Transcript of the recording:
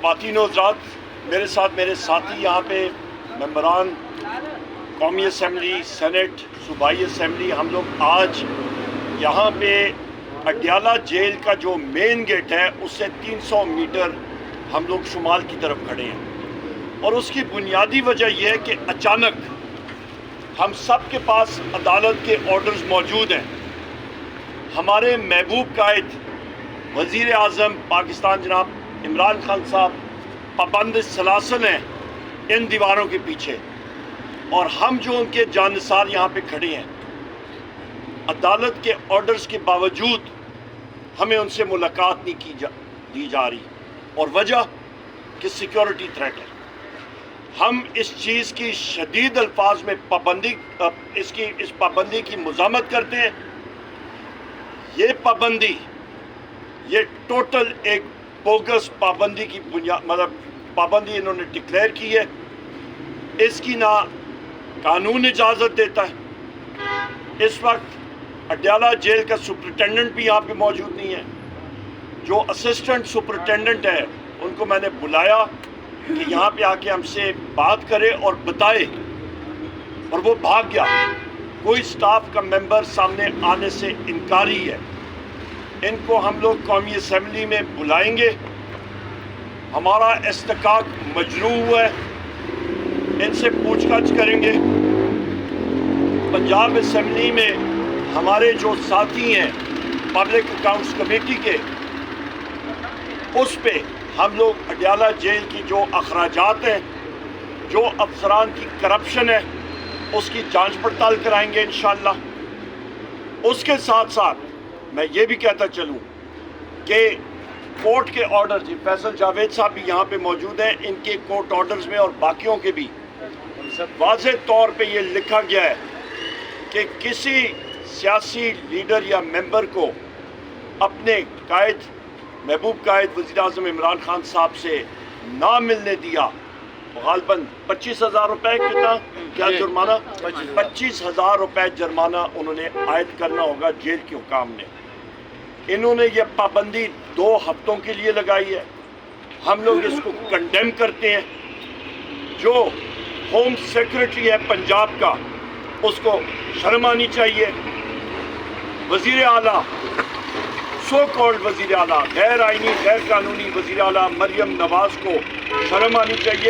خواتین و حضرات، میرے ساتھ میرے ساتھی یہاں پہ ممبران قومی اسمبلی، سینٹ، صوبائی اسمبلی، ہم لوگ آج یہاں پہ اڈیالہ جیل کا جو مین گیٹ ہے اس سے 300 میٹر ہم لوگ شمال کی طرف کھڑے ہیں، اور اس کی بنیادی وجہ یہ ہے کہ اچانک ہم سب کے پاس عدالت کے آرڈرز موجود ہیں۔ ہمارے محبوب قائد وزیر اعظم پاکستان جناب عمران خان صاحب پابند سلاسل ہیں ان دیواروں کے پیچھے، اور ہم جو ان کے جانثار یہاں پہ کھڑے ہیں، عدالت کے آرڈرز کے باوجود ہمیں ان سے ملاقات نہیں دی جا رہی، اور وجہ کہ سیکیورٹی تھریٹ ہے۔ ہم اس چیز کی شدید الفاظ میں اس پابندی کی مزاحمت کرتے ہیں۔ یہ پابندی، یہ ٹوٹل ایک بوگس پابندی کی پابندی انہوں نے ڈکلیئر کی ہے۔ اس کی نہ قانون اجازت دیتا ہے۔ اس وقت اڈیالہ جیل کا سپرنٹینڈنٹ بھی یہاں پہ موجود نہیں ہے۔ جو اسسٹنٹ سپرنٹینڈنٹ ہے ان کو میں نے بلایا کہ یہاں پہ آ کے ہم سے بات کرے اور بتائے، اور وہ بھاگ گیا۔ کوئی سٹاف کا ممبر سامنے آنے سے انکاری ہے۔ ان کو ہم لوگ قومی اسمبلی میں بلائیں گے۔ ہمارا استحقاق مجروح ہوا ہے، ان سے پوچھ گچھ کریں گے۔ پنجاب اسمبلی میں ہمارے جو ساتھی ہیں پبلک اکاؤنٹس کمیٹی کے، اس پہ ہم لوگ اڈیالہ جیل کی جو اخراجات ہیں، جو افسران کی کرپشن ہے، اس کی جانچ پڑتال کرائیں گے انشاءاللہ۔ اس کے ساتھ ساتھ میں یہ بھی کہتا چلوں کہ کورٹ کے آرڈر، جی فیصل جاوید صاحب بھی یہاں پہ موجود ہیں، ان کے کورٹ آرڈرز میں اور باقیوں کے بھی واضح طور پہ یہ لکھا گیا ہے کہ کسی سیاسی لیڈر یا ممبر کو اپنے قائد، محبوب قائد وزیر اعظم عمران خان صاحب سے نہ ملنے دیا، غالباً 25,000 روپے کیا جرمانہ، 25,000 روپے جرمانہ انہوں نے عائد کرنا ہوگا جیل کے حکام نے۔ انہوں نے یہ پابندی 2 ہفتوں کے لیے لگائی ہے۔ ہم لوگ اس کو کنڈیم کرتے ہیں۔ جو ہوم سیکرٹری ہے پنجاب کا، اس کو شرم آنی چاہیے۔ وزیر اعلیٰ، سو کالڈ وزیر اعلیٰ، غیر آئینی غیر قانونی وزیر اعلیٰ مریم نواز کو شرم آنی چاہیے